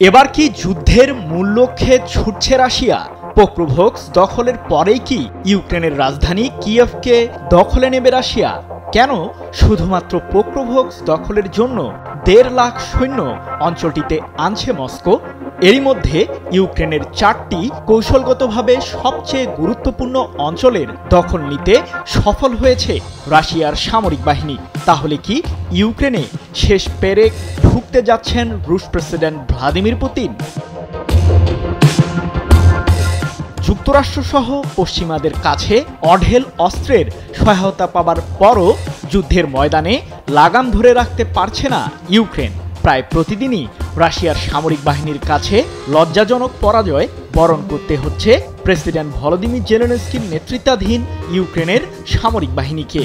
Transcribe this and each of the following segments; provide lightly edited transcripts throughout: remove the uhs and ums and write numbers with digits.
এবার কি যুদ্ধের মূল লক্ষ্যে ছুটছে রাশিয়া? পোক্রোভস্ক দখলের পরেই কি ইউক্রেনের রাজধানী কিয়েভকে দখলে নেবে রাশিয়া? কেন শুধুমাত্র পোক্রোভস্ক দখলের জন্য ১.৫ লাখ সৈন্য অঞ্চলটিতে আনছে মস্কো? এরই মধ্যে ইউক্রেনের ৪টি কৌশলগতভাবে সবচেয়ে গুরুত্বপূর্ণ অঞ্চলের দখল নিতে সফল হয়েছে রাশিয়ার সামরিক বাহিনী। তাহলে কি ইউক্রেনে শেষ পেরেক ঢুকতে যাচ্ছেন রুশ প্রেসিডেন্ট ভ্লাদিমির পুতিন? যুক্তরাষ্ট্রসহ পশ্চিমাদের কাছে অঢেল অস্ত্রের সহায়তা পাবার পরও যুদ্ধের ময়দানে লাগাম ধরে রাখতে পারছে না ইউক্রেন। প্রায় প্রতিদিনই রাশিয়ার সামরিক বাহিনীর কাছে লজ্জাজনক পরাজয় বরণ করতে হচ্ছে প্রেসিডেন্ট ভলোদিমির জেলেনস্কির নেতৃত্বাধীন ইউক্রেনের সামরিক বাহিনীকে।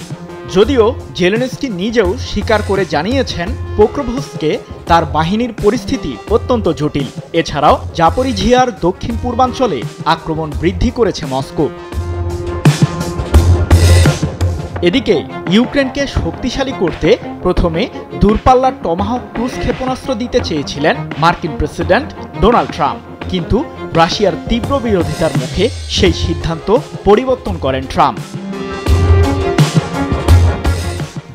যদিও জেলেনস্কি নিজেও স্বীকার করে জানিয়েছেন পোক্রোভস্কে তার বাহিনীর পরিস্থিতি অত্যন্ত জটিল। এছাড়াও জাপোরিঝিয়ার দক্ষিণ পূর্বাঞ্চলে আক্রমণ বৃদ্ধি করেছে মস্কো। এদিকে ইউক্রেনকে শক্তিশালী করতে প্রথমে দূরপাল্লার টমাহক ক্রুজ ক্ষেপণাস্ত্র দিতে চেয়েছিলেন মার্কিন প্রেসিডেন্ট ডোনাল্ড ট্রাম্প, কিন্তু রাশিয়ার তীব্র বিরোধিতার মুখে সেই সিদ্ধান্ত পরিবর্তন করেন ট্রাম্প।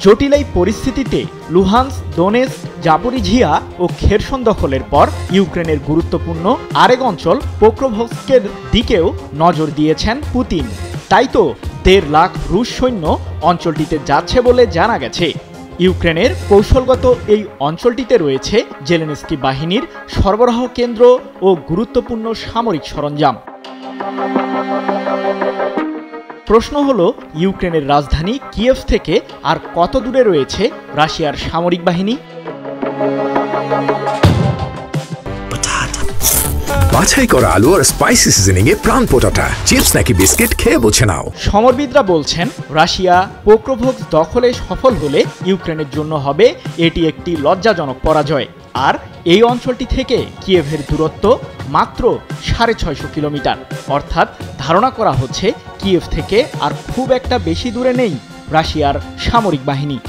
জটিল এই পরিস্থিতিতে লুহান্স, দোনেৎস্ক, জাপোরিঝিয়া ও খেরসন দখলের পর ইউক্রেনের গুরুত্বপূর্ণ আরেক অঞ্চল পোক্রোভস্কের দিকেও নজর দিয়েছেন পুতিন। তাই তো ১.৫ লাখ রুশ সৈন্য অঞ্চলটিতে যাচ্ছে বলে জানা গেছে। ইউক্রেনের কৌশলগত এই অঞ্চলটিতে রয়েছে জেলেনস্কি বাহিনীর সরবরাহ কেন্দ্র ও গুরুত্বপূর্ণ সামরিক সরঞ্জাম। প্রশ্ন হলো, ইউক্রেনের রাজধানী কিয়েভ থেকে আর কত দূরে রয়েছে রাশিয়ার সামরিক বাহিনী? বাছাই করা আলু আর স্পাইসি সিজনিং এ প্রাণ পোটাটা চিপস নাকি বিস্কিট খেয়ে বুঝে নাও। সমরবিদরা বলছেন, রাশিয়া পোক্রোভস্ক দখলে সফল হলে ইউক্রেনের জন্য হবে এটি একটি লজ্জাজনক পরাজয়। আর এই অঞ্চলটি থেকে কিয়েভের দূরত্ব মাত্র ৬৫০ কিলোমিটার। অর্থাৎ ধারণা করা হচ্ছে কিয়েভ থেকে আর খুব একটা বেশি দূরে নেই রাশিয়ার সামরিক বাহিনী।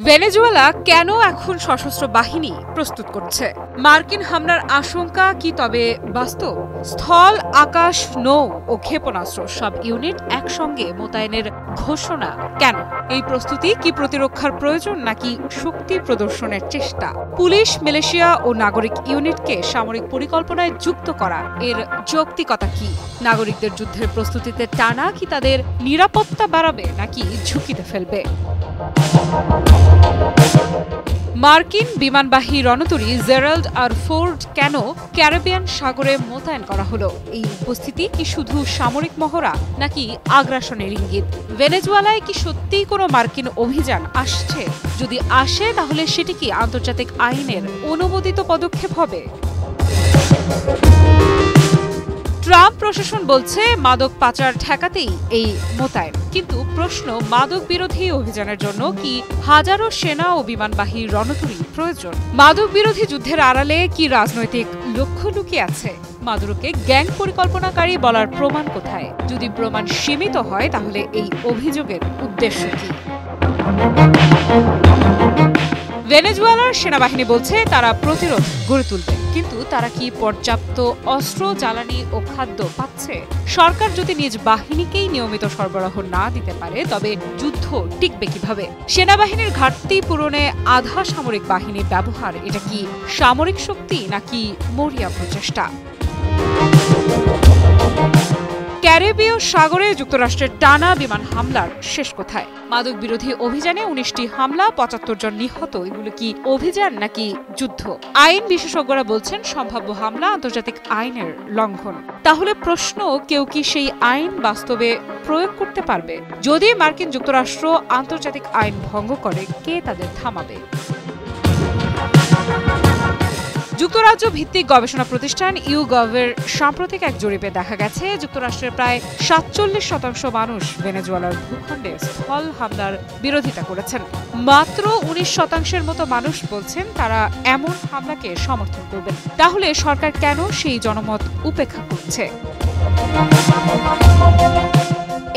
ভেনেজুয়েলা কেন এখন সশস্ত্র বাহিনী প্রস্তুত করছে? মার্কিন হামলার আশঙ্কা কি তবে বাস্তব? স্থল, আকাশ, নৌ ও ক্ষেপণাস্ত্র সব ইউনিট একসঙ্গে মোতায়েনের ঘোষণা কেন? এই প্রস্তুতি কি প্রতিরক্ষার প্রয়োজন নাকি শক্তি প্রদর্শনের চেষ্টা? পুলিশ, মিলিশিয়া ও নাগরিক ইউনিটকে সামরিক পরিকল্পনায় যুক্ত করা এর যৌক্তিকতা কি? নাগরিকদের যুদ্ধের প্রস্তুতিতে টানা কি তাদের নিরাপত্তা বাড়াবে নাকি ঝুঁকিতে ফেলবে? মার্কিন বিমানবাহী রণতরী জেরাল্ড আর ফোর্ড কেন ক্যারিবিয়ান সাগরে মোতায়েন করা হলো? এই উপস্থিতি কি শুধু সামরিক মহড়া নাকি আগ্রাসনের ইঙ্গিত? ভেনেজুয়েলায় কি সত্যিই কোনো মার্কিন অভিযান আসছে? যদি আসে তাহলে সেটি কি আন্তর্জাতিক আইনের অনুমোদিত পদক্ষেপ হবে? ট্রাম্প প্রশাসন বলছে মাদক পাচার ঠেকাতেই এই মোতায়েন, কিন্তু প্রশ্ন, মাদক বিরোধী অভিযানের জন্য কি হাজারো সেনা ও বিমানবাহী রণতরী প্রয়োজন? মাদক বিরোধী যুদ্ধের আড়ালে কি রাজনৈতিক লক্ষ্য লুকিয়ে আছে? মাদুরোকে গ্যাং পরিকল্পনাকারী বলার প্রমাণ কোথায়? যদি প্রমাণ সীমিত হয় তাহলে এই অভিযোগের উদ্দেশ্য কি? ভেনেজুয়েলার সেনাবাহিনী বলছে তারা প্রতিরোধ গড়ে তুলবে, কিন্তু তারা কি পর্যাপ্ত অস্ত্র, জ্বালানি ও খাদ্য পাচ্ছে? সরকার যদি নিজ বাহিনীকেই নিয়মিত সরবরাহ না দিতে পারে তবে যুদ্ধ টিকবে কিভাবে? সেনাবাহিনীর ঘাটতি পূরণে আধা সামরিক বাহিনী ব্যবহার, এটা কি সামরিক শক্তি নাকি মরিয়া প্রচেষ্টা? ক্যারিবীয় সাগরে যুক্তরাষ্ট্রের টানা বিমান হামলার শেষ কোথায়? মাদক বিরোধী অভিযানে ১৯টি হামলা, ৭৫ জন নিহত। এগুলো কি অভিযান নাকি যুদ্ধ? আইন বিশেষজ্ঞরা বলছেন সম্ভাব্য হামলা আন্তর্জাতিক আইনের লঙ্ঘন। তাহলে প্রশ্ন, কেউ কি সেই আইন বাস্তবে প্রয়োগ করতে পারবে? যদি মার্কিন যুক্তরাষ্ট্র আন্তর্জাতিক আইন ভঙ্গ করে, কে তাদের থামাবে? যুক্তরাজ্য ভিত্তিক গবেষণা প্রতিষ্ঠান ইউগভের সাম্প্রতিক এক জরিপে দেখা গেছে যুক্তরাষ্ট্রের প্রায় ৪৭% মানুষ ভেনেজুয়েলার ভূখণ্ডে স্থল হামলার বিরোধিতা করেছেন। মাত্র ১৯% মতো মানুষ বলছেন তারা এমন হামলাকে সমর্থন করবেন। তাহলে সরকার কেন সেই জনমত উপেক্ষা করছে?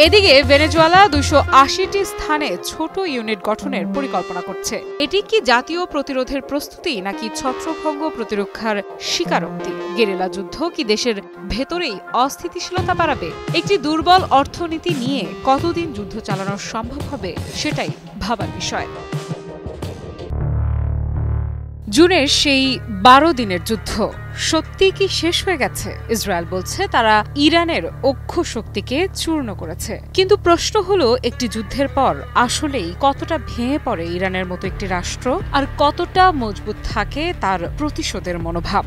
এদিকে ভেনেজুয়েলা 280টি স্থানে ছোট ইউনিট গঠনের পরিকল্পনা করছে। এটি কি জাতীয় প্রতিরোধের প্রস্তুতি নাকি ছত্রভঙ্গ প্রতিরক্ষার স্বীকারোক্তি? গেরিলা যুদ্ধ কি দেশের ভেতরেই অস্থিতিশীলতা বাড়াবে? একটি দুর্বল অর্থনীতি নিয়ে কতদিন যুদ্ধ চালানো সম্ভব হবে সেটাই ভাবার বিষয়। জুনের সেই 12 দিনের যুদ্ধ সত্যি কি শেষ হয়ে গেছে? ইসরায়েল বলছে তারা ইরানের অক্ষ শক্তিকে চূর্ণ করেছে, কিন্তু প্রশ্ন হলো একটি যুদ্ধের পর আসলেই কতটা ভেঙে পড়ে ইরানের মতো একটি রাষ্ট্র, আর কতটা মজবুত থাকে তার প্রতিশোধের মনোভাব।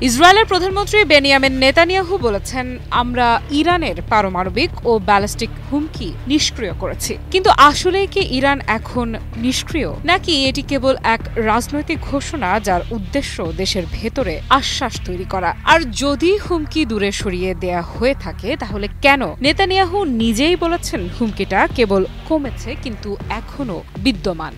ইসরায়েলের প্রধানমন্ত্রী বেনিয়ামিন নেতানিয়াহু বলেছেন, আমরা ইরানের পারমাণবিক ও ব্যালিস্টিক হুমকি নিষ্ক্রিয় করেছি। কিন্তু আসলে কি ইরান এখন নিষ্ক্রিয়, নাকি এটি কেবল এক রাজনৈতিক ঘোষণা যার উদ্দেশ্য দেশের ভেতরে আশ্বাস তৈরি করা? আর যদি হুমকি দূরে সরিয়ে দেয়া হয়ে থাকে তাহলে কেন নেতানিয়াহু নিজেই বলেছেন হুমকিটা কেবল কমেছে কিন্তু এখনো বিদ্যমান?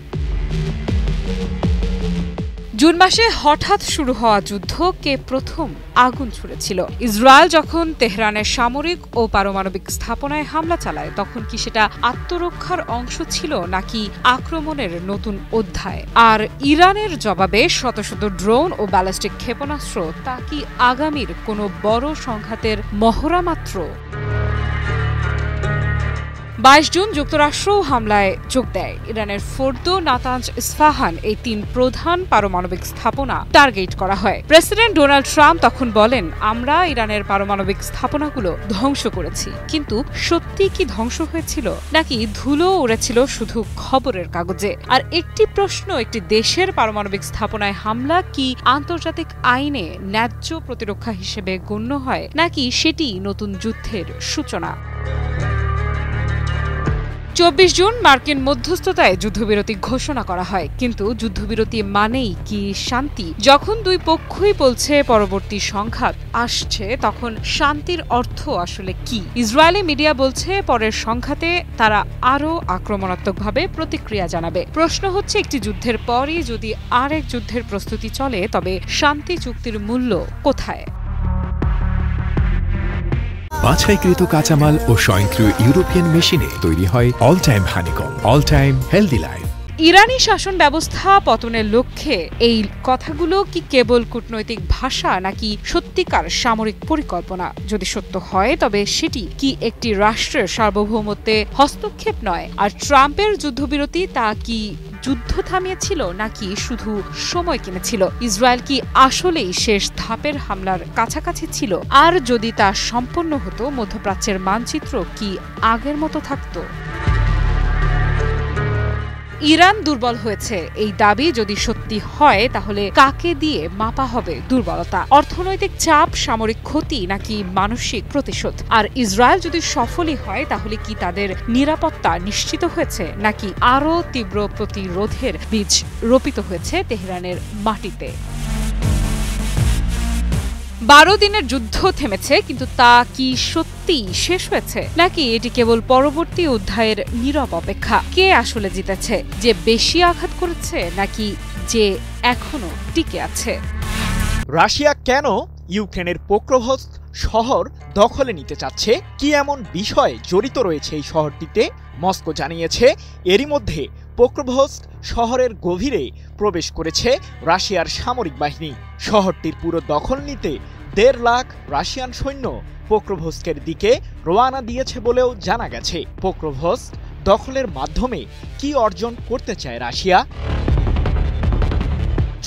জুন মাসে হঠাৎ শুরু হওয়া যুদ্ধ কে প্রথম আগুন ছুড়েছিল? ইসরায়েল যখন তেহরানের সামরিক ও পারমাণবিক স্থাপনায় হামলা চালায় তখন কি সেটা আত্মরক্ষার অংশ ছিল নাকি আক্রমণের নতুন অধ্যায়? আর ইরানের জবাবে শত শত ড্রোন ও ব্যালিস্টিক ক্ষেপণাস্ত্র তা কি আগামীর কোনো বড় সংঘাতের মহড়া মাত্র? 22 জুন যুক্তরাষ্ট্র হামলায় যোগ দেয়। ইরানের ফোর্দো, নাতাঞ্জ, ইস্ফাহান এই 3 প্রধান পারমাণবিক স্থাপনা টার্গেট করা হয়। প্রেসিডেন্ট ডোনাল্ড ট্রাম্প তখন বলেন, আমরা ইরানের পারমাণবিক স্থাপনাগুলো ধ্বংস করেছি। কিন্তু সত্যি কি ধ্বংস হয়েছিল নাকি ধুলো উড়েছিল শুধু খবরের কাগজে? আর একটি প্রশ্ন, একটি দেশের পারমাণবিক স্থাপনায় হামলা কি আন্তর্জাতিক আইনে ন্যায্য প্রতিরক্ষা হিসেবে গণ্য হয় নাকি সেটি নতুন যুদ্ধের সূচনা? 24 জুন মার্কিন মধ্যস্থতায় যুদ্ধবিরতি ঘোষণা করা হয়, কিন্তু যুদ্ধবিরতি মানেই কি শান্তি? যখন দুই পক্ষই বলছে পরবর্তী সংঘাত আসছে তখন শান্তির অর্থ আসলে কি? ইসরায়েলি মিডিয়া বলছে পরের সংঘাতে তারা আরও আক্রমণাত্মকভাবে প্রতিক্রিয়া জানাবে। প্রশ্ন হচ্ছে, একটি যুদ্ধের পরই যদি আরেক যুদ্ধের প্রস্তুতি চলে তবে শান্তি চুক্তির মূল্য কোথায়? বাছাইকৃত কাঁচামাল ও স্বয়ংক্রিয় ইউরোপিয়ান মেশিনে তৈরি হয় all time honeycomb, all time healthy life. ইরানি শাসন ব্যবস্থা পতনের লক্ষ্যে এই কথাগুলো কি কেবল কূটনৈতিক ভাষা নাকি সত্যিকার সামরিক পরিকল্পনা? যদি সত্য হয় তবে সেটি কি একটি রাষ্ট্রের সার্বভৌমত্বে হস্তক্ষেপ নয়? আর ট্রাম্পের যুদ্ধবিরতি তা কি যুদ্ধ থামিয়েছিল নাকি শুধু সময় কিনেছিল? ইসরায়েল কি আসলেই শেষ ধাপের হামলার কাছাকাছি ছিল? আর যদি তা সম্পন্ন হতো মধ্যপ্রাচ্যের মানচিত্র কি আগের মতো থাকতো? ইরান দুর্বল হয়েছে এই দাবি যদি সত্যি হয় তাহলে কাকে দিয়ে মাপা হবে দুর্বলতা? অর্থনৈতিক চাপ, সামরিক ক্ষতি নাকি মানসিক প্রতিশোধ? আর ইসরায়েল যদি সফলই হয় তাহলে কি তাদের নিরাপত্তা নিশ্চিত হয়েছে নাকি আরও তীব্র প্রতিরোধের বীজ রোপিত হয়েছে তেহরানের মাটিতে? 12 দিনের যুদ্ধ থেমেছে, কিন্তু তা কি সত্যি শেষ হয়েছে নাকি এটি কেবল পরবর্তী অধ্যায়ের নীরব অপেক্ষা? কে আসলে জিতেছে, যে বেশি আঘাত করেছে নাকি যে এখনো টিকে আছে? রাশিয়া কেন ইউক্রেনের পোক্রোভস্ক শহর দখলে নিতে চাচ্ছে? কি এমন বিষয় জড়িত রয়েছে এই শহরটিতে? মস্কো জানিয়েছে এরই মধ্যে পোক্রোভস্ক শহরের গভীরে প্রবেশ করেছে রাশিয়ার সামরিক বাহিনী। শহরটির পুরো দখল নিতে 1.5 লাখ রাশিয়ান সৈন্য পোক্রোভস্কের দিকে রওনা দিয়েছে বলেও জানা গেছে। পোক্রোভস্ক দখলের মাধ্যমে কি অর্জন করতে চায় রাশিয়া?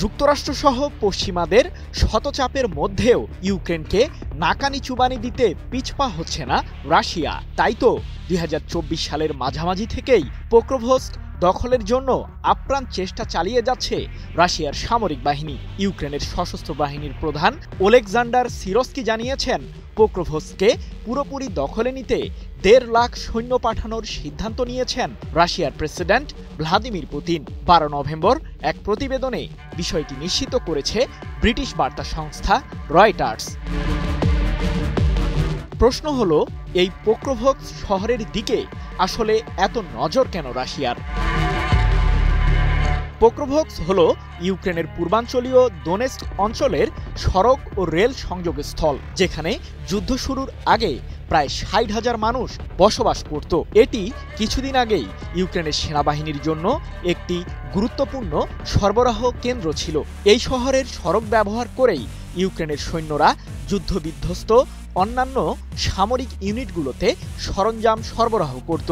যুক্তরাষ্ট্রসহ পশ্চিমাদের শতচাপের মধ্যেও ইউক্রেনকে নাকানি চুবানি দিতে পিছপা হচ্ছে না রাশিয়া। তাই তো 2024 সালের মাঝামাঝি থেকেই পোক্রোভস্ক দখলের জন্য আপ্রাণ চেষ্টা চালিয়ে যাচ্ছে রাশিয়ার সামরিক বাহিনী। ইউক্রেনের সশস্ত্র বাহিনীর প্রধান ওলেকজান্ডার সিরস্কি জানিয়েছেন, পোক্রোভস্ককে পুরোপুরি দখলে নিতে 1.5 লাখ সৈন্য পাঠানোর সিদ্ধান্ত নিয়েছেন রাশিয়ার প্রেসিডেন্ট ভ্লাদিমির পুতিন। 12 নভেম্বর এক প্রতিবেদনে বিষয়টি নিশ্চিত করেছে ব্রিটিশ বার্তা সংস্থা রয়টার্স। প্রশ্ন হলো, এই পোক্রোভস্ক শহরের দিকে আসলে এত নজর কেন রাশিয়ার? পোক্রোভস্ক হল ইউক্রেনের পূর্বাঞ্চলীয় দোনেস্ক অঞ্চলের সড়ক ও রেল সংযোগস্থল, যেখানে যুদ্ধ শুরুর আগে প্রায় ৬০,০০০ মানুষ বসবাস করত। এটি কিছুদিন আগেই ইউক্রেনের সেনাবাহিনীর জন্য একটি গুরুত্বপূর্ণ সরবরাহ কেন্দ্র ছিল। এই শহরের সড়ক ব্যবহার করেই ইউক্রেনের সৈন্যরা যুদ্ধবিধ্বস্ত অন্যান্য সামরিক ইউনিটগুলোতে সরঞ্জাম সরবরাহ করত।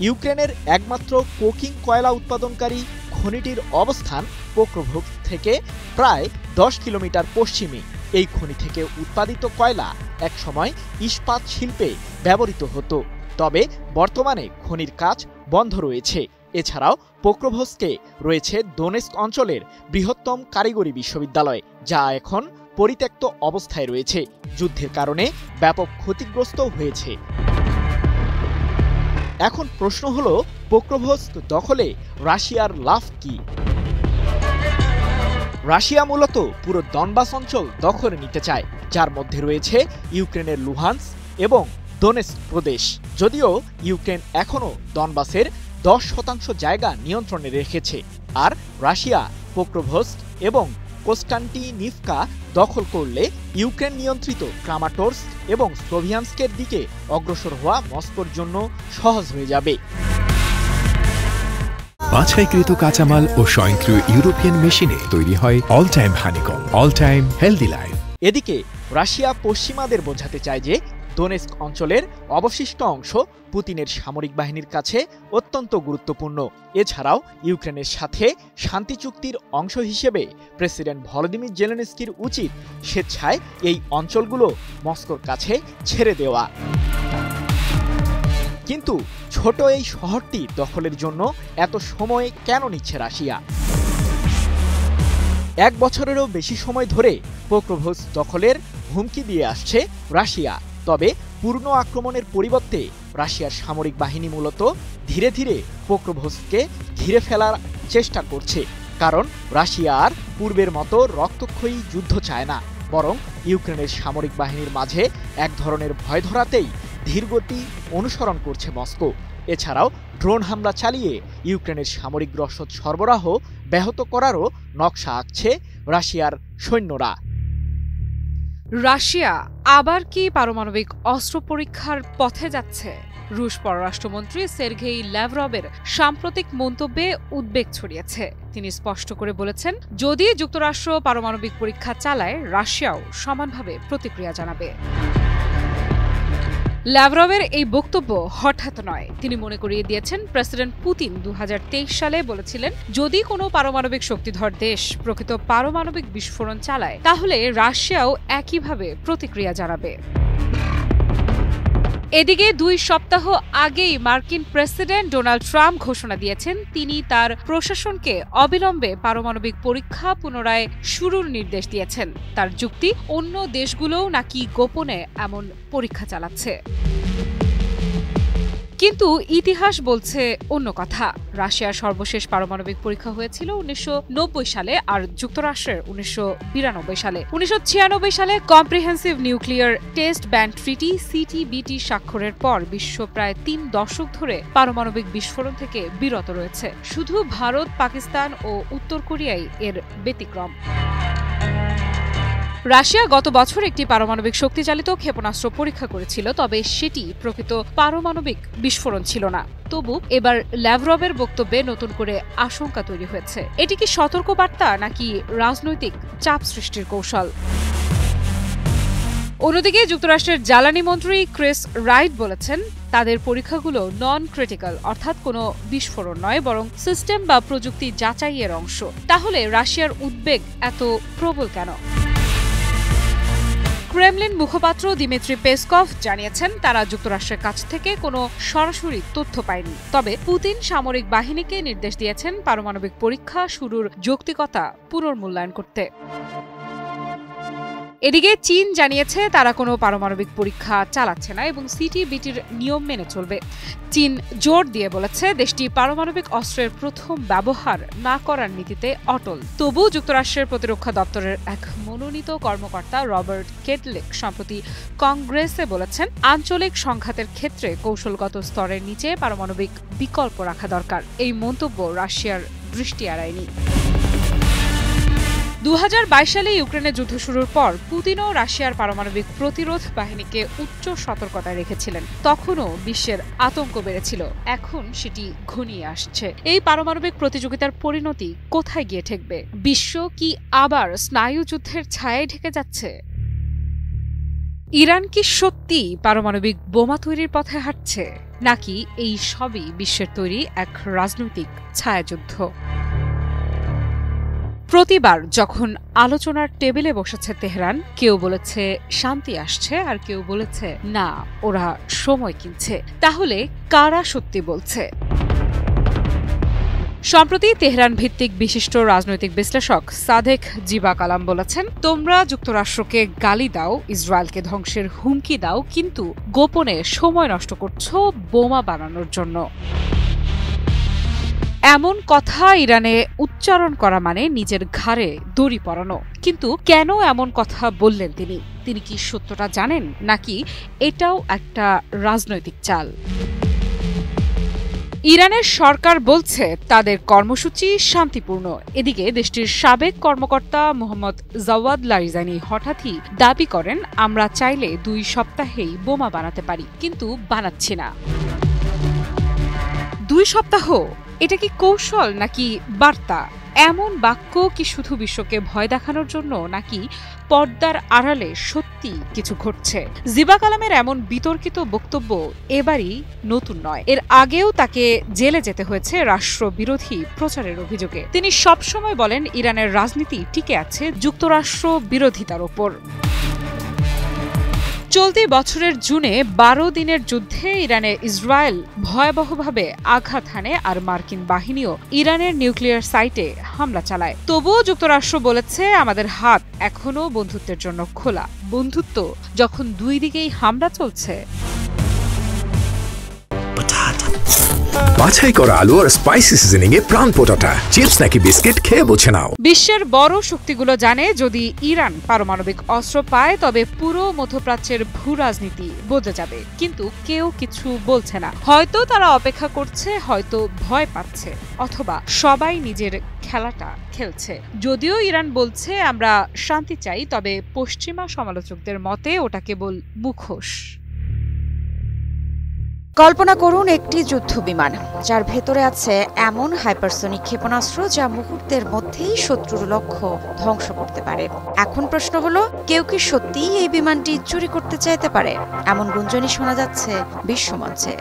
ইউক্রেনের একমাত্র কোকিং কয়লা উৎপাদনকারী খনিটির অবস্থান পোক্রোভস্ক থেকে প্রায় ১০ কিলোমিটার পশ্চিমে। এই খনি থেকে উৎপাদিত কয়লা একসময় ইস্পাত শিল্পে ব্যবহৃত হতো, তবে বর্তমানে খনির কাজ বন্ধ রয়েছে। এছাড়াও পোক্রোভস্কে রয়েছে দোনেস্ক অঞ্চলের বৃহত্তম কারিগরি বিশ্ববিদ্যালয়, যা এখন পরিত্যক্ত অবস্থায় রয়েছে, যুদ্ধের কারণে ব্যাপক ক্ষতিগ্রস্ত হয়েছে। এখন প্রশ্ন হলো, পোক্রোভস্ক দখলে রাশিয়ার লাভ কি? রাশিয়া মূলত পুরো দনবাস অঞ্চল দখলে নিতে চায়, যার মধ্যে রয়েছে ইউক্রেনের লুহান্স্ক এবং দোনেস্ক প্রদেশ। যদিও ইউক্রেন এখনও দনবাসের 10% জায়গা নিয়ন্ত্রণে রেখেছে, আর রাশিয়া পোক্রোভস্ক এবং কোস্টান্টিনিভকা দখল করলে ইউক্রেন নিয়ন্ত্রিত ক্রামাটোর্স্ক এবং স্লোভিয়ানস্কের দিকে অগ্রসর হওয়া মস্কোর জন্য সহজ হয়ে যাবে। বাছাইকৃত কাঁচামাল ও স্বয়ংক্রিয় ইউরোপিয়ান মেশিনে তৈরি হয় all time honeycomb, all time healthy life. এদিকে রাশিয়া পশ্চিমাদের বোঝাতে চায় যে দোনেস্ক অঞ্চলের অবশিষ্ট অংশ পুতিনের সামরিক বাহিনীর কাছে অত্যন্ত গুরুত্বপূর্ণ। এছাড়াও ইউক্রেনের সাথে শান্তি চুক্তির অংশ হিসেবে প্রেসিডেন্ট ভলোদিমির জেলেনস্কির উচিত স্বেচ্ছায় এই অঞ্চলগুলো মস্কোর কাছে ছেড়ে দেওয়া। কিন্তু ছোট এই শহরটি দখলের জন্য এত সময় কেন নিচ্ছে রাশিয়া? 1 বছরেরও বেশি সময় ধরে পোক্রোভস্ক দখলের হুমকি দিয়ে আসছে রাশিয়া। তবে পূর্ণ আক্রমণের পরিবর্তে রাশিয়ার সামরিক বাহিনী মূলত ধীরে ধীরে পোক্রোভস্ককে ঘিরে ফেলার চেষ্টা করছে, কারণ রাশিয়া আর পূর্বের মতো রক্তক্ষয়ী যুদ্ধ চায় না, বরং ইউক্রেনের সামরিক বাহিনীর মাঝে এক ধরনের ভয় ধরাতেই ধীরগতি অনুসরণ করছে মস্কো। এছাড়াও ড্রোন হামলা চালিয়ে ইউক্রেনের সামরিক রসদ সরবরাহ ব্যাহত করারও নকশা আঁকছে রাশিয়ার সৈন্যরা। রাশিয়া আবার কি পারমাণবিক অস্ত্র পরীক্ষার পথে যাচ্ছে? রুশ পররাষ্ট্রমন্ত্রী সের্গেই ল্যাভরভের সাম্প্রতিক মন্তব্যে উদ্বেগ ছড়িয়েছে। তিনি স্পষ্ট করে বলেছেন, যদি যুক্তরাষ্ট্র পারমাণবিক পরীক্ষা চালায়, রাশিয়াও সমানভাবে প্রতিক্রিয়া জানাবে। ল্যাভরভের এই বক্তব্য হঠাৎ নয়। তিনি মনে করিয়ে দিয়েছেন, প্রেসিডেন্ট পুতিন 2023 সালে বলেছিলেন, যদি কোনো পারমাণবিক শক্তিধর দেশ প্রকৃত পারমাণবিক বিস্ফোরণ চালায়, তাহলে রাশিয়াও একইভাবে প্রতিক্রিয়া জানাবে। এদিকে 2 সপ্তাহ আগেই মার্কিন প্রেসিডেন্ট ডোনাল্ড ট্রাম্প ঘোষণা দিয়েছেন, তিনি তার প্রশাসনকে অবিলম্বে পারমাণবিক পরীক্ষা পুনরায় শুরুর নির্দেশ দিয়েছেন। তার যুক্তি, অন্য দেশগুলোও নাকি গোপনে এমন পরীক্ষা চালাচ্ছে। কিন্তু ইতিহাস বলছে অন্য কথা। রাশিয়ার সর্বশেষ পারমাণবিক পরীক্ষা হয়েছিল 1990 সালে, আর যুক্তরাষ্ট্রের 1992 সালে। 1996 সালে comprehensive nuclear test ban treaty CTBT স্বাক্ষরের পর বিশ্ব প্রায় 3 দশক ধরে পারমাণবিক বিস্ফোরণ থেকে বিরত রয়েছে। শুধু ভারত, পাকিস্তান ও উত্তর কোরিয়াই এর ব্যতিক্রম। রাশিয়া গত বছর একটি পারমাণবিক শক্তিচালিত ক্ষেপণাস্ত্র পরীক্ষা করেছিল, তবে সেটি প্রকৃত পারমাণবিক বিস্ফোরণ ছিল না। তবু এবার ল্যাভরভের বক্তব্যে নতুন করে আশঙ্কা তৈরি হয়েছে। এটি কি সতর্কবার্তা নাকি রাজনৈতিক চাপ সৃষ্টির কৌশল? অন্যদিকে যুক্তরাষ্ট্রের জ্বালানি মন্ত্রী ক্রিস রাইট বলেছেন, তাদের পরীক্ষাগুলো নন ক্রিটিক্যাল, অর্থাৎ কোনো বিস্ফোরণ নয়, বরং সিস্টেম বা প্রযুক্তি যাচাইয়ের অংশ। তাহলে রাশিয়ার উদ্বেগ এত প্রবল কেন? ক্রেমলিন মুখপাত্র দিমিত্রি পেসকভ জানিয়েছেন, তারা যুক্তরাষ্ট্রের কাছ থেকে কোনো সরাসরি তথ্য পায়নি, তবে পুতিন সামরিক বাহিনীকে নির্দেশ দিয়েছেন পারমাণবিক পরীক্ষা শুরুর যৌক্তিকতা পুনর্মূল্যায়ন করতে। এদিকে চীন জানিয়েছে, তারা কোনো পারমাণবিক পরীক্ষা চালাচ্ছে না এবং সিটিবিটির নিয়ম মেনে চলবে। চীন জোর দিয়ে বলেছে, দেশটি পারমাণবিক অস্ত্রের প্রথম ব্যবহার না করার নীতিতে অটল। তবু যুক্তরাষ্ট্রের প্রতিরক্ষা দপ্তরের এক মনোনীত কর্মকর্তা রবার্ট কেটলিক সম্প্রতি কংগ্রেসে বলেছেন, আঞ্চলিক সংঘাতের ক্ষেত্রে কৌশলগত স্তরের নিচে পারমাণবিক বিকল্প রাখা দরকার। এই মন্তব্য রাশিয়ার দৃষ্টি এড়ায়নি। 2022 সালে ইউক্রেনে যুদ্ধ শুরুর পর পুতিনও রাশিয়ার পারমাণবিক প্রতিরোধ বাহিনীকে উচ্চ সতর্কতায় রেখেছিলেন। তখনও বিশ্বের আতঙ্ক বেড়েছিল, এখন সেটি ঘনিয়ে আসছে। এই পারমাণবিক প্রতিযোগিতার পরিণতি কোথায় গিয়ে ঠেকবে? বিশ্ব কি আবার স্নায়ুযুদ্ধের ছায়ায় ঢেকে যাচ্ছে? ইরান কি সত্যি পারমাণবিক বোমা তৈরির পথে হাঁটছে, নাকি এই সবই বিশ্বের তৈরি এক রাজনৈতিক ছায়াযুদ্ধ? প্রতিবার যখন আলোচনার টেবিলে বসেছে তেহরান, কেউ বলেছে শান্তি আসছে আর কেউ বলেছে না, ওরা সময় কিনছে। তাহলে কারা সত্যি বলছে? সম্প্রতি তেহরান ভিত্তিক বিশিষ্ট রাজনৈতিক বিশ্লেষক সাদেক জিবা কালাম বলেছেন, তোমরা যুক্তরাষ্ট্রকে গালি দাও, ইসরায়েলকে ধ্বংসের হুমকি দাও, কিন্তু গোপনে সময় নষ্ট করছো বোমা বানানোর জন্য। এমন কথা ইরানে উচ্চারণ করা মানে নিজের ঘাড়ে দড়ি পরানো। কিন্তু কেন এমন কথা বললেন তিনি? তিনি কি সত্যটা জানেন, নাকি এটাও একটা রাজনৈতিক চাল? ইরানের সরকার বলছে তাদের কর্মসূচি শান্তিপূর্ণ। এদিকে দেশটির সাবেক কর্মকর্তা মোহাম্মদ জাওয়াদ লারিজানি হঠাৎই দাবি করেন, আমরা চাইলে 2 সপ্তাহেই বোমা বানাতে পারি, কিন্তু বানাচ্ছি না। 2 সপ্তাহ? এটা কি কৌশল নাকি বার্তা? এমন বাক্য কি শুধু বিশ্বকে ভয় দেখানোর জন্য, নাকি পর্দার আড়ালে সত্যি কিছু ঘটছে? জিবা কালামের এমন বিতর্কিত বক্তব্য এবারই নতুন নয়। এর আগেও তাকে জেলে যেতে হয়েছে রাষ্ট্রবিরোধী প্রচারের অভিযোগে। তিনি সবসময় বলেন ইরানের রাজনীতি টিকে আছে যুক্তরাষ্ট্র বিরোধিতার ওপর। চলতি বছরের জুনে 12 দিনের যুদ্ধে ইরানে ইসরায়েল ভয়াবহভাবে আঘাত হানে আর মার্কিন বাহিনীও ইরানের নিউক্লিয়ার সাইটে হামলা চালায়। তবুও যুক্তরাষ্ট্র বলেছে, আমাদের হাত এখনো বন্ধুত্বের জন্য খোলা। বন্ধুত্ব যখন 2 দিকেই হামলা চলছে। বাছাই করা আলু আর স্পাইসি সিজনিং এ প্রাণ পোটাটা চিপস নাকি বিস্কিট খেয়ে বুঝে নাও। বিশ্বের বড় শক্তিগুলো জানে, যদি ইরান পারমাণবিক অস্ত্র পায় তবে পুরো মধ্যপ্রাচ্যের ভূ রাজনীতি বদলে যাবে। কিন্তু কেউ কিছু বলছে না। হয়তো তারা অপেক্ষা করছে, হয়তো ভয় পাচ্ছে, অথবা সবাই নিজের খেলাটা খেলছে। যদিও ইরান বলছে আমরা শান্তি চাই, তবে পশ্চিমা সমালোচকদের মতে ওটা কেবল মুখোশ। কল্পনা করুন একটি যুদ্ধ বিমান, যার ভেতরে আছে এমন হাইপারসোনিক ক্ষেপণাস্ত্র যা মুহূর্তের মধ্যেই শত্রুর লক্ষ্য ধ্বংস করতে পারে। এখন প্রশ্ন হলো, কেউ কি সত্যিই এই বিমানটি চুরি করতে চাইতে পারে? এমন গুঞ্জনই শোনা যাচ্ছে বিশ্বমঞ্চে।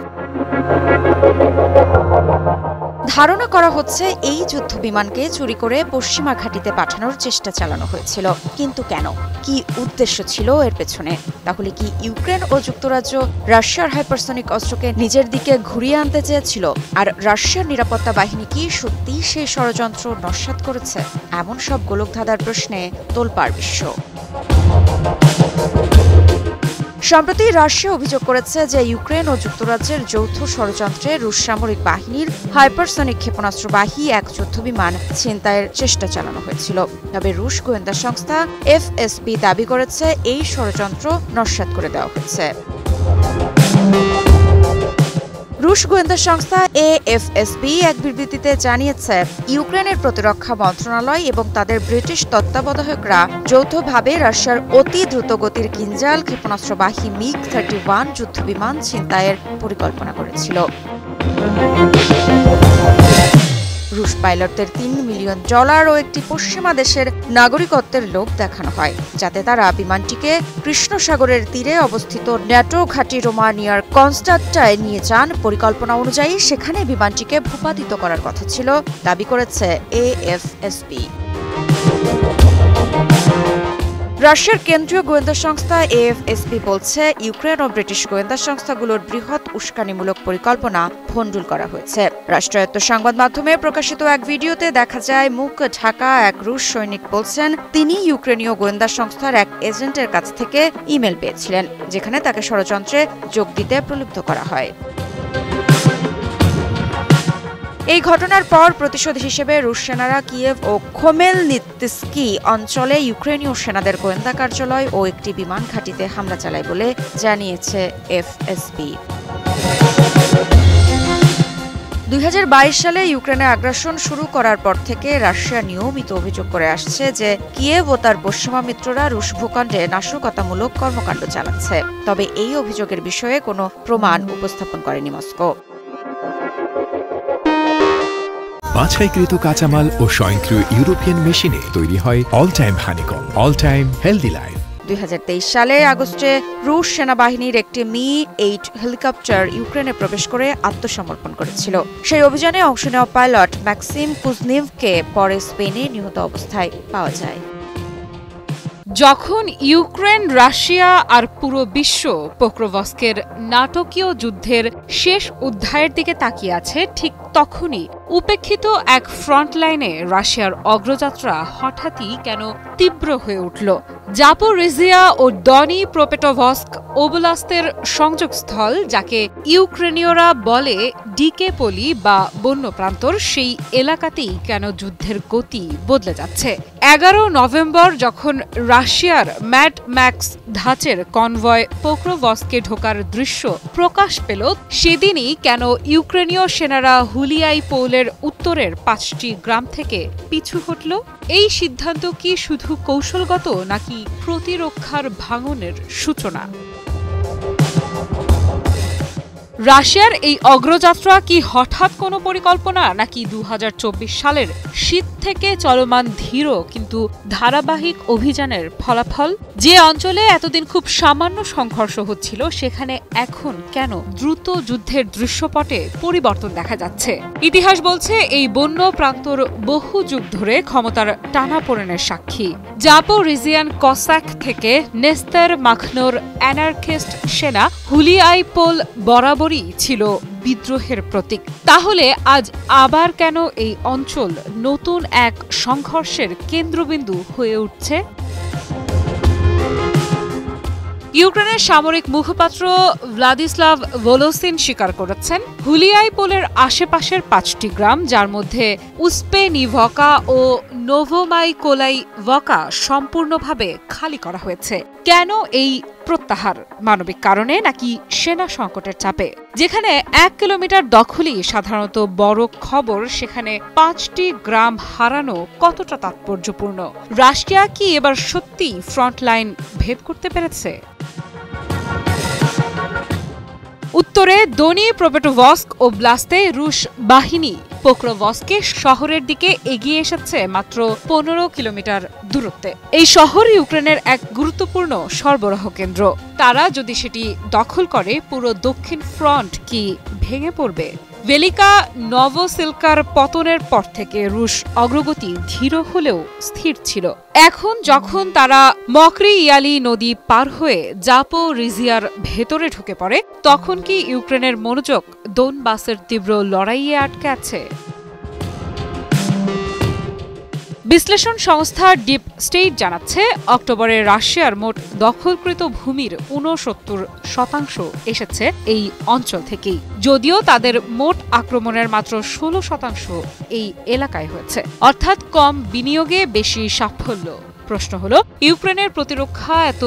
ধারণা করা হচ্ছে এই যুদ্ধ বিমানকে চুরি করে পশ্চিমা ঘাঁটিতে পাঠানোর চেষ্টা চালানো হয়েছিল। কিন্তু কেন? কি উদ্দেশ্য ছিল এর পেছনে? তাহলে কি ইউক্রেন ও যুক্তরাজ্য রাশিয়ার হাইপারসনিক অস্ত্রকে নিজের দিকে ঘুরিয়ে আনতে চেয়েছিল? আর রাশিয়ার নিরাপত্তা বাহিনী কি সত্যিই সেই ষড়যন্ত্র নস্যাৎ করেছে? এমন সব গোলকধাঁধার প্রশ্নে তোলপাড় বিশ্ব। সম্প্রতি রাশিয়া অভিযোগ করেছে যে ইউক্রেন ও যুক্তরাজ্যের যৌথ ষড়যন্ত্রে রুশ সামরিক বাহিনীর হাইপারসনিক ক্ষেপণাস্ত্রবাহী এক যুদ্ধবিমান ছিনতাইয়ের চেষ্টা চালানো হয়েছিল। তবে রুশ গোয়েন্দা সংস্থা FSB দাবি করেছে এই ষড়যন্ত্র নস্যাৎ করে দেওয়া হয়েছে। রুশ গোয়েন্দা সংস্থা AFSB এক বিবৃতিতে জানিয়েছে, ইউক্রেনের প্রতিরক্ষা মন্ত্রণালয় এবং তাদের ব্রিটিশ তত্ত্বাবধায়করা যৌথভাবে রাশিয়ার অতি দ্রুতগতির কিনজাল ক্ষেপণাস্ত্রবাহী MiG-31 যুদ্ধবিমান ছিনতাইয়ের পরিকল্পনা করেছিল। রুশ পাইলটদের $3 মিলিয়ন ও একটি পশ্চিমা দেশের নাগরিকত্বের লোভ দেখানো হয়, যাতে তারা বিমানটিকে কৃষ্ণ সাগরের তীরে অবস্থিত ন্যাটো ঘাঁটি রোমানিয়ার কনস্টান্টায় নিয়ে যান। পরিকল্পনা অনুযায়ী সেখানে বিমানটিকে ভূপাতিত করার কথা ছিল, দাবি করেছে AFSB। রাশিয়ার কেন্দ্রীয় গোয়েন্দা সংস্থা AFSB বলছে, ইউক্রেন ও ব্রিটিশ গোয়েন্দা সংস্থাগুলোর বৃহৎ উস্কানিমূলক পরিকল্পনা ভণ্ডুল করা হয়েছে। রাষ্ট্রায়ত্ত সংবাদ মাধ্যমে প্রকাশিত এক ভিডিওতে দেখা যায়, মুখ ঢাকা এক রুশ সৈনিক বলছেন তিনি ইউক্রেনীয় গোয়েন্দা সংস্থার এক এজেন্টের কাছ থেকে ইমেল পেয়েছিলেন, যেখানে তাকে ষড়যন্ত্রে যোগ দিতে প্রলুব্ধ করা হয়। এই ঘটনার পর প্রতিশোধ হিসেবে রুশ সেনারা কিয়েভ ও খমেলনিৎস্কি অঞ্চলে ইউক্রেনীয় সেনাদের গোয়েন্দা কার্যালয় ও একটি বিমান ঘাঁটিতে হামলা চালায় বলে জানিয়েছে FSB। 2022 সালে ইউক্রেনে আগ্রাসন শুরু করার পর থেকে রাশিয়া নিয়মিত অভিযোগ করে আসছে যে কিয়েভ ও তার পশ্চিমা মিত্ররা রুশ ভূখণ্ডে নাশকতামূলক কর্মকাণ্ড চালাচ্ছে। তবে এই অভিযোগের বিষয়ে কোনো প্রমাণ উপস্থাপন করেনি মস্কো। বাছাইকৃত কাঁচামাল ও স্বয়ংক্রিয় ইউরোপিয়ান মেশিনে তৈরি হয় all time honeycomb, all time healthy life. 2023 সালে আগস্টে রুশ সেনাবাহিনীর একটি Mi-8 হেলিকপ্টার ইউক্রেনে প্রবেশ করে আত্মসমর্পণ করেছিল। সেই অভিযানে অংশ নেওয়া পাইলট ম্যাক্সিম কুজনিভকে পরে স্পেনে নিহত অবস্থায় পাওয়া যায়। যখন ইউক্রেন, রাশিয়া আর পুরো বিশ্ব পোক্রোভস্কের নাটকীয় যুদ্ধের শেষ অধ্যায়ের দিকে তাকিয়ে আছে, ঠিক তখনই উপেক্ষিত এক ফ্রন্টলাইনে রাশিয়ার অগ্রযাত্রা হঠাৎই কেন তীব্র হয়ে উঠল। জাপোরিজিয়া ও ডনি প্রোপেটোভস্ক ওবলাস্তের সংযোগস্থল, যাকে ইউক্রেনীয়রা বলে ডিকেপোলি বা বন্যপ্রান্তর, সেই এলাকাতেই কেন যুদ্ধের গতি বদলে যাচ্ছে। 11 নভেম্বর যখন রাশিয়ার ম্যাড ম্যাক্স ধাঁচের কনভয় পোক্রোভস্কে ঢোকার দৃশ্য প্রকাশ পেল, সেদিনই কেন ইউক্রেনীয় সেনারা হুলিয়াইপোলের উত্তরের 5টি গ্রাম থেকে পিছু হটল? এই সিদ্ধান্ত কি শুধু কৌশলগত নাকি প্রতিরক্ষার ভাঙনের সূচনা? রাশিয়ার এই অগ্রযাত্রা কি হঠাৎ কোনো পরিকল্পনা, নাকি 2024 সালের শীত থেকে চলমান ধীর কিন্তু ধারাবাহিক অভিযানের ফলাফল? যে অঞ্চলে এতদিন খুব সামান্য সংঘর্ষ হচ্ছিল, সেখানে এখন কেন দ্রুত যুদ্ধের দৃশ্যপটে পরিবর্তন দেখা যাচ্ছে? ইতিহাস বলছে এই বন্য প্রান্তর বহু যুগ ধরে ক্ষমতার টানাপোড়েনের সাক্ষী। জাপোরিজিয়ান কসাক থেকে নেস্তার মাখনোর অ্যানার্কিস্ট সেনা হুলিয়াইপোল বরাবরই ছিল বিদ্রোহের প্রতীক। তাহলে আজ আবার কেন এই অঞ্চল নতুন এক সংঘর্ষের কেন্দ্রবিন্দু হয়ে উঠছে? ইউক্রেনের সামরিক মুখপাত্র ভ্লাদিস্লাভ ভলোসিন স্বীকার করেছেন, হুলিয়াইপোলের আশেপাশের 5টি গ্রাম, যার মধ্যে উসপেনিভকা ও নোভোমাইকোলাইভকা সম্পূর্ণভাবে খালি করা হয়েছে। কেন এই প্রত্যাহার? মানবিক কারণে নাকি সেনা সংকটের চাপে? যেখানে 1 কিলোমিটার দখলই সাধারণত বড় খবর, সেখানে 5টি গ্রাম হারানো কতটা তাৎপর্যপূর্ণ? রাশিয়া কি এবার সত্যি ফ্রন্টলাইন ভেদ করতে পেরেছে? উত্তরে ডনি প্রোপেটোভস্ক ওব্লাস্তে রুশ বাহিনী পোক্রোভস্কে শহরের দিকে এগিয়ে এসেছে মাত্র 15 কিলোমিটার দূরত্বে। এই শহর ইউক্রেনের এক গুরুত্বপূর্ণ সরবরাহ কেন্দ্র। তারা যদি সেটি দখল করে, পুরো দক্ষিণ ফ্রন্ট কি ভেঙে পড়বে? ভেলিকা নভোসিলকার পতনের পর থেকে রুশ অগ্রগতি ধীর হলেও স্থির ছিল। এখন যখন তারা মক্রি ইয়ালি নদী পার হয়ে জাপোরিজিয়ার ভেতরে ঢুকে পড়ে, তখন কি ইউক্রেনের মনোযোগ দোনবাসের তীব্র লড়াইয়ে আটকে আছে? বিশ্লেষণ সংস্থা ডিপ স্টেট জানাচ্ছে, অক্টোবরে রাশিয়ার মোট দখলকৃত ভূমির 69% এসেছে এই অঞ্চল থেকেই, যদিও তাদের মোট আক্রমণের মাত্র 16% এই এলাকায় হয়েছে, অর্থাৎ কম বিনিয়োগে বেশি সাফল্য। প্রশ্ন হলো, ইউক্রেনের প্রতিরক্ষা এত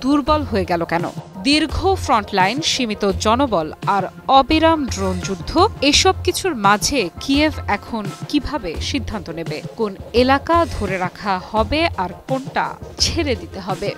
দুর্বল হয়ে গেল কেন? দীর্ঘ ফ্রন্টলাইন, সীমিত জনবল আর অবিরাম ড্রোন যুদ্ধ, এসব কিছুর মাঝে কিয়েভ এখন কিভাবে সিদ্ধান্ত নেবে কোন এলাকা ধরে রাখা হবে আর কোনটা ছেড়ে দিতে হবে?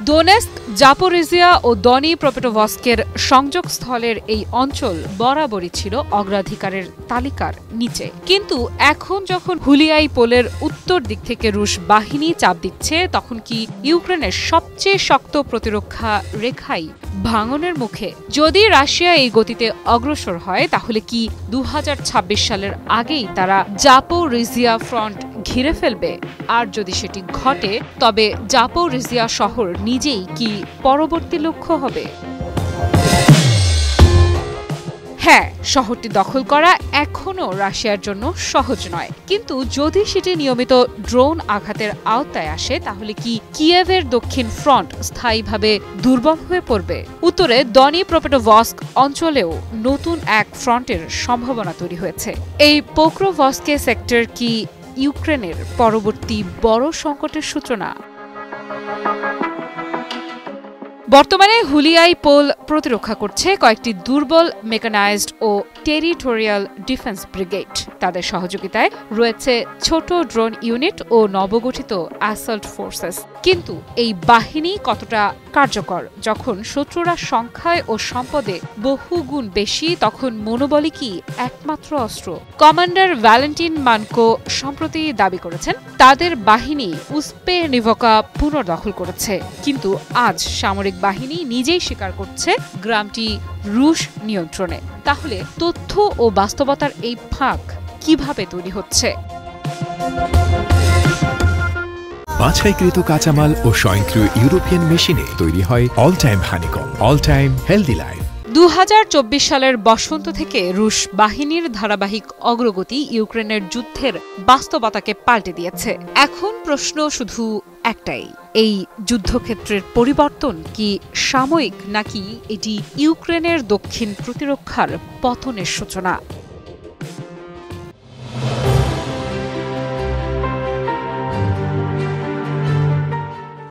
দোনেস্ক, জাপোরিজিয়া ও ডনি প্রোপেটোভস্কের সংযোগস্থলের এই অঞ্চল বরাবরই ছিল অগ্রাধিকারের তালিকার নিচে, কিন্তু এখন যখন হুলিয়াইপোলের উত্তর দিক থেকে রুশ বাহিনী চাপ দিচ্ছে, তখন কি ইউক্রেনের সবচেয়ে শক্ত প্রতিরক্ষা রেখাই ভাঙনের মুখে? যদি রাশিয়া এই গতিতে অগ্রসর হয়, তাহলে কি 2026 সালের আগেই তারা জাপোরিজিয়া ফ্রন্ট ঘিরে ফেলবে? আর যদি সেটি ঘটে, তবে জাপোরিজিয়া শহর নিজেই কি পরবর্তী লক্ষ্য হবে? হ্যাঁ, শহরটি দখল করা এখনও রাশিয়ার জন্য সহজ নয়, কিন্তু যদি সেটি নিয়মিত ড্রোন আঘাতের আওতায় আসে, তাহলে কি কিয়েভের দক্ষিণ ফ্রন্ট স্থায়ীভাবে দুর্বল হয়ে পড়বে? উত্তরে ডনি প্রোপেটোভস্ক অঞ্চলেও নতুন এক ফ্রন্টের সম্ভাবনা তৈরি হয়েছে। এই পোক্রোভস্কে সেক্টর কি ইউক্রেনের পরবর্তী বড় সংকটের সূচনা? বর্তমানে হুলিয়াই পোল প্রতিরক্ষা করছে কয়েকটি দুর্বল মেকানাইজড ও টেরিটোরিয়াল ডিফেন্স ব্রিগেড। তাদের সহযোগিতায় রয়েছে ছোট ড্রোন ইউনিট ও নবগঠিত অ্যাসল্ট ফোর্সেস। কিন্তু এই বাহিনী কতটা কার্যকর? যখন শত্রুরা সংখ্যায় ও সম্পদে বহুগুণ বেশি, তখন মনোবলই কি একমাত্র অস্ত্র? কমান্ডার ভ্যালেন্টিন মানকো সম্প্রতি দাবি করেছেন তাদের বাহিনী উসপেনিভকা পুনর্দখল করেছে, কিন্তু আজ সামরিক বাহিনী নিজেই স্বীকার করছে গ্রামটি রুশ নিয়ন্ত্রণে। তাহলে তথ্য ও বাস্তবতার এই ফাঁক কিভাবে তৈরি হচ্ছে? বাছাইকৃত কাঁচামাল ও স্বয়ংক্রিয় ইউরোপিয়ান মেশিনে তৈরি হয় all time honeycomb, all time healthy life. 2024 সালের বসন্ত থেকে রুশ বাহিনীর ধারাবাহিক অগ্রগতি ইউক্রেনের যুদ্ধের বাস্তবতাকে পাল্টে দিয়েছে। এখন প্রশ্ন শুধু একটাই, এই যুদ্ধক্ষেত্রের পরিবর্তন কি সাময়িক, নাকি এটি ইউক্রেনের দক্ষিণ প্রতিরক্ষার পতনের সূচনা?